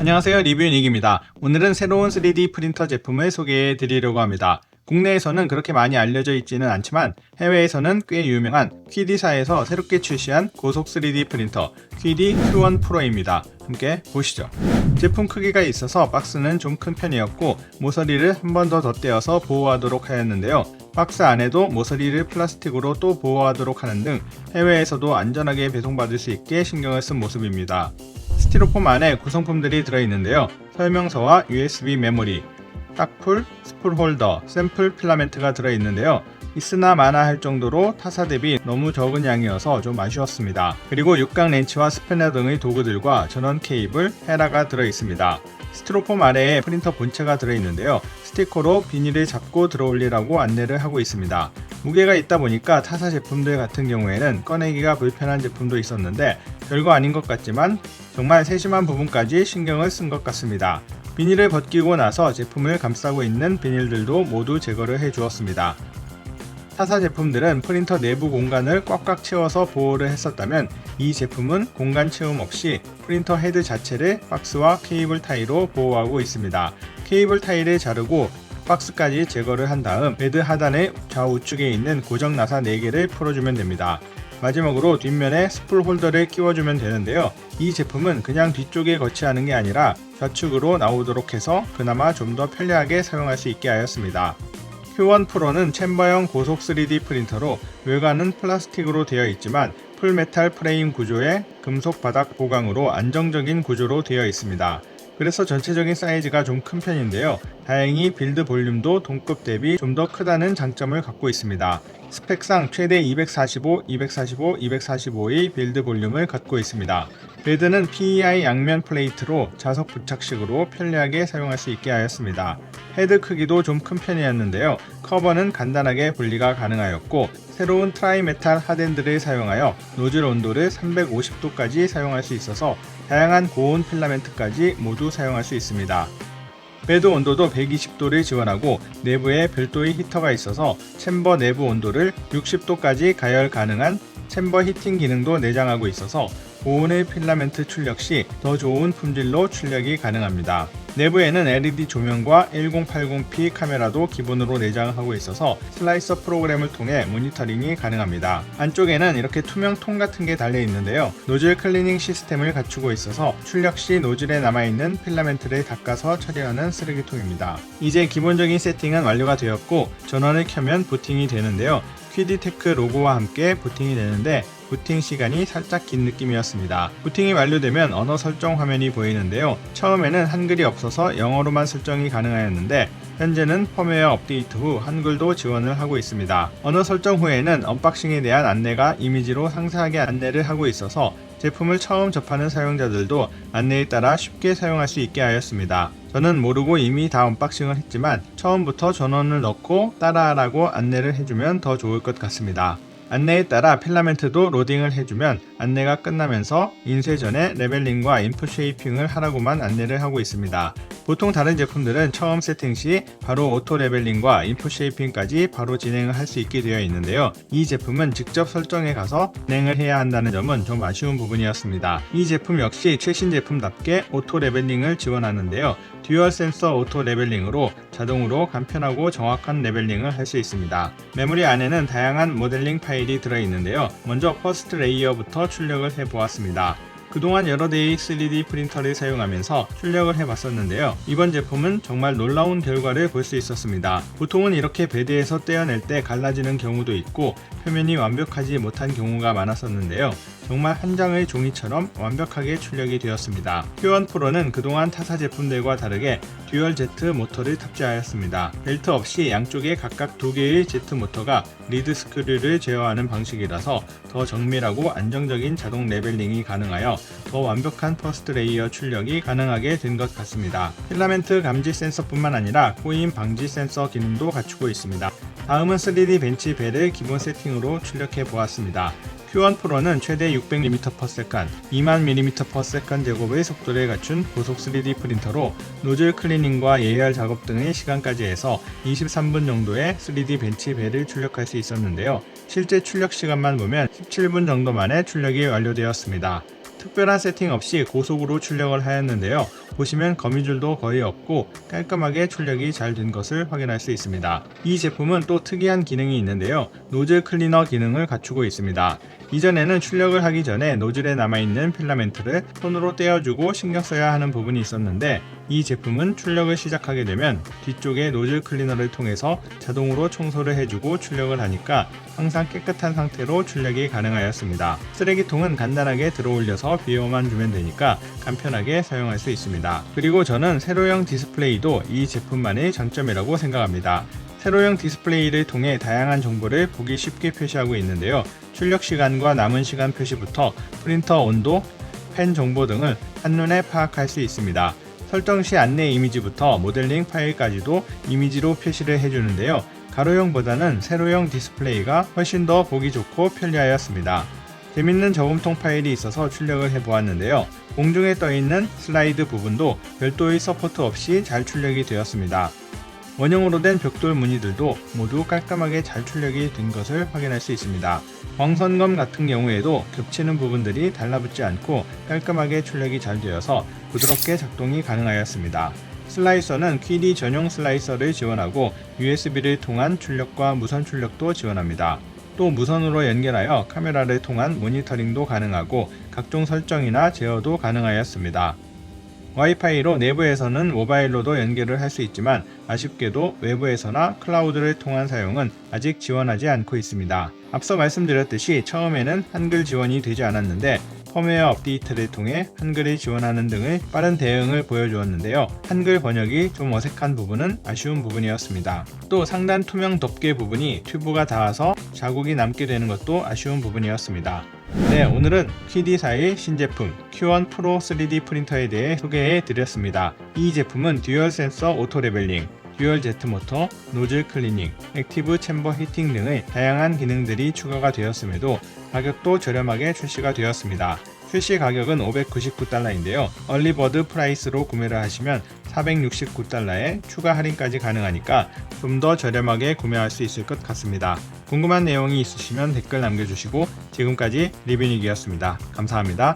안녕하세요, 리뷰유닉입니다. 오늘은 새로운 3D 프린터 제품을 소개해 드리려고 합니다. 국내에서는 그렇게 많이 알려져 있지는 않지만 해외에서는 꽤 유명한 퀴디사에서 새롭게 출시한 고속 3D 프린터 퀴디 Q1 프로입니다. 함께 보시죠. 제품 크기가 있어서 박스는 좀 큰 편이었고 모서리를 한 번 더 덧대어서 보호하도록 하였는데요. 박스 안에도 모서리를 플라스틱으로 또 보호하도록 하는 등 해외에서도 안전하게 배송받을 수 있게 신경을 쓴 모습입니다. 스티로폼 안에 구성품들이 들어있는데요. 설명서와 USB 메모리, 딱풀, 스풀 홀더, 샘플 필라멘트가 들어있는데요. 있으나 마나 할 정도로 타사 대비 너무 적은 양이어서 좀 아쉬웠습니다. 그리고 육각 렌치와 스패너 등의 도구들과 전원 케이블, 헤라가 들어있습니다. 스티로폼 아래에 프린터 본체가 들어있는데요. 스티커로 비닐을 잡고 들어올리라고 안내를 하고 있습니다. 무게가 있다 보니까 타사 제품들 같은 경우에는 꺼내기가 불편한 제품도 있었는데 별거 아닌 것 같지만 정말 세심한 부분까지 신경을 쓴 것 같습니다. 비닐을 벗기고 나서 제품을 감싸고 있는 비닐들도 모두 제거를 해 주었습니다. 타사 제품들은 프린터 내부 공간을 꽉꽉 채워서 보호를 했었다면 이 제품은 공간 채움 없이 프린터 헤드 자체를 박스와 케이블 타이로 보호하고 있습니다. 케이블 타이를 자르고 박스까지 제거를 한 다음 헤드 하단의 좌우측에 있는 고정 나사 4개를 풀어주면 됩니다. 마지막으로 뒷면에 스풀 홀더를 끼워주면 되는데요. 이 제품은 그냥 뒤쪽에 거치하는 게 아니라 좌측으로 나오도록 해서 그나마 좀 더 편리하게 사용할 수 있게 하였습니다. Q1 프로는 챔버형 고속 3D 프린터로 외관은 플라스틱으로 되어 있지만 풀메탈 프레임 구조의 금속 바닥 보강으로 안정적인 구조로 되어 있습니다. 그래서 전체적인 사이즈가 좀 큰 편인데요. 다행히 빌드 볼륨도 동급 대비 좀 더 크다는 장점을 갖고 있습니다. 스펙상 최대 245, 245, 245의 빌드 볼륨을 갖고 있습니다. 베드는 PEI 양면 플레이트로 자석 부착식으로 편리하게 사용할 수 있게 하였습니다. 헤드 크기도 좀 큰 편이었는데요. 커버는 간단하게 분리가 가능하였고 새로운 트라이메탈 하덴드를 사용하여 노즐 온도를 350도까지 사용할 수 있어서 다양한 고온 필라멘트까지 모두 사용할 수 있습니다. 베드 온도도 120도를 지원하고 내부에 별도의 히터가 있어서 챔버 내부 온도를 60도까지 가열 가능한 챔버 히팅 기능도 내장하고 있어서 고온의 필라멘트 출력 시 더 좋은 품질로 출력이 가능합니다. 내부에는 LED 조명과 1080p 카메라도 기본으로 내장하고 있어서 슬라이서 프로그램을 통해 모니터링이 가능합니다. 안쪽에는 이렇게 투명 통 같은 게 달려 있는데요. 노즐 클리닝 시스템을 갖추고 있어서 출력 시 노즐에 남아있는 필라멘트를 닦아서 처리하는 쓰레기통입니다. 이제 기본적인 세팅은 완료가 되었고 전원을 켜면 부팅이 되는데요. 퀴디테크 로고와 함께 부팅이 되는데 부팅 시간이 살짝 긴 느낌이었습니다. 부팅이 완료되면 언어 설정 화면이 보이는데요. 처음에는 한글이 없어서 영어로만 설정이 가능하였는데 현재는 펌웨어 업데이트 후 한글도 지원을 하고 있습니다. 언어 설정 후에는 언박싱에 대한 안내가 이미지로 상세하게 안내를 하고 있어서 제품을 처음 접하는 사용자들도 안내에 따라 쉽게 사용할 수 있게 하였습니다. 저는 모르고 이미 다 언박싱을 했지만 처음부터 전원을 넣고 따라하라고 안내를 해주면 더 좋을 것 같습니다. 안내에 따라 필라멘트도 로딩을 해주면 안내가 끝나면서 인쇄 전에 레벨링과 인풋 쉐이핑을 하라고만 안내를 하고 있습니다. 보통 다른 제품들은 처음 세팅 시 바로 오토 레벨링과 인풋 쉐이핑까지 바로 진행을 할 수 있게 되어 있는데요. 이 제품은 직접 설정에 가서 진행을 해야 한다는 점은 좀 아쉬운 부분이었습니다. 이 제품 역시 최신 제품답게 오토 레벨링을 지원하는데요. 듀얼 센서 오토 레벨링으로 자동으로 간편하고 정확한 레벨링을 할 수 있습니다. 메모리 안에는 다양한 모델링 파일이 들어있는데요. 먼저 퍼스트 레이어부터 출력을 해보았습니다. 그동안 여러 대의 3D 프린터를 사용하면서 출력을 해봤었는데요. 이번 제품은 정말 놀라운 결과를 볼 수 있었습니다. 보통은 이렇게 베드에서 떼어낼 때 갈라지는 경우도 있고 표면이 완벽하지 못한 경우가 많았었는데요. 정말 한 장의 종이처럼 완벽하게 출력이 되었습니다. Q1 프로는 그동안 타사 제품들과 다르게 듀얼 Z 모터를 탑재하였습니다. 벨트 없이 양쪽에 각각 2개의 Z 모터가 리드 스크류를 제어하는 방식이라서 더 정밀하고 안정적인 자동 레벨링이 가능하여 더 완벽한 퍼스트 레이어 출력이 가능하게 된 것 같습니다. 필라멘트 감지 센서뿐만 아니라 꼬임 방지 센서 기능도 갖추고 있습니다. 다음은 3D 벤치 벨을 기본 세팅으로 출력해 보았습니다. Q1 프로는 최대 600mm/s, 2000mm/s 제곱의 속도를 갖춘 고속 3D 프린터로 노즐 클리닝과 예열 작업 등의 시간까지 해서 23분 정도의 3D 벤치 벨을 출력할 수 있었는데요. 실제 출력 시간만 보면 17분 정도 만에 출력이 완료되었습니다. 특별한 세팅 없이 고속으로 출력을 하였는데요. 보시면 거미줄도 거의 없고 깔끔하게 출력이 잘 된 것을 확인할 수 있습니다. 이 제품은 또 특이한 기능이 있는데요. 노즐 클리너 기능을 갖추고 있습니다. 이전에는 출력을 하기 전에 노즐에 남아있는 필라멘트를 손으로 떼어주고 신경 써야 하는 부분이 있었는데, 이 제품은 출력을 시작하게 되면 뒤쪽에 노즐 클리너를 통해서 자동으로 청소를 해주고 출력을 하니까 항상 깨끗한 상태로 출력이 가능하였습니다. 쓰레기통은 간단하게 들어올려서 비워만 주면 되니까 간편하게 사용할 수 있습니다. 그리고 저는 세로형 디스플레이도 이 제품만의 장점이라고 생각합니다. 세로형 디스플레이를 통해 다양한 정보를 보기 쉽게 표시하고 있는데요. 출력 시간과 남은 시간 표시부터 프린터 온도, 펜 정보 등을 한눈에 파악할 수 있습니다. 설정 시 안내 이미지부터 모델링 파일까지도 이미지로 표시를 해주는데요. 가로형보다는 세로형 디스플레이가 훨씬 더 보기 좋고 편리하였습니다. 재밌는 저금통 파일이 있어서 출력을 해보았는데요. 공중에 떠있는 슬라이드 부분도 별도의 서포트 없이 잘 출력이 되었습니다. 원형으로 된 벽돌 무늬들도 모두 깔끔하게 잘 출력이 된 것을 확인할 수 있습니다. 광선검 같은 경우에도 겹치는 부분들이 달라붙지 않고 깔끔하게 출력이 잘 되어서 부드럽게 작동이 가능하였습니다. 슬라이서는 QD 전용 슬라이서를 지원하고 USB를 통한 출력과 무선 출력도 지원합니다. 또 무선으로 연결하여 카메라를 통한 모니터링도 가능하고 각종 설정이나 제어도 가능하였습니다. 와이파이로 내부에서는 모바일로도 연결을 할 수 있지만 아쉽게도 외부에서나 클라우드를 통한 사용은 아직 지원하지 않고 있습니다. 앞서 말씀드렸듯이 처음에는 한글 지원이 되지 않았는데 펌웨어 업데이트를 통해 한글을 지원하는 등의 빠른 대응을 보여주었는데요. 한글 번역이 좀 어색한 부분은 아쉬운 부분이었습니다. 또 상단 투명 덮개 부분이 튜브가 닿아서 자국이 남게 되는 것도 아쉬운 부분이었습니다. 네, 오늘은 QD사의 신제품 Q1 프로 3D 프린터에 대해 소개해 드렸습니다. 이 제품은 듀얼 센서 오토 레벨링, 듀얼 제트 모터, 노즐 클리닝, 액티브 챔버 히팅 등의 다양한 기능들이 추가가 되었음에도 가격도 저렴하게 출시가 되었습니다. 출시 가격은 $599인데요. 얼리버드 프라이스로 구매를 하시면 $469에 추가 할인까지 가능하니까 좀 더 저렴하게 구매할 수 있을 것 같습니다. 궁금한 내용이 있으시면 댓글 남겨주시고 지금까지 리뷰닉이었습니다. 감사합니다.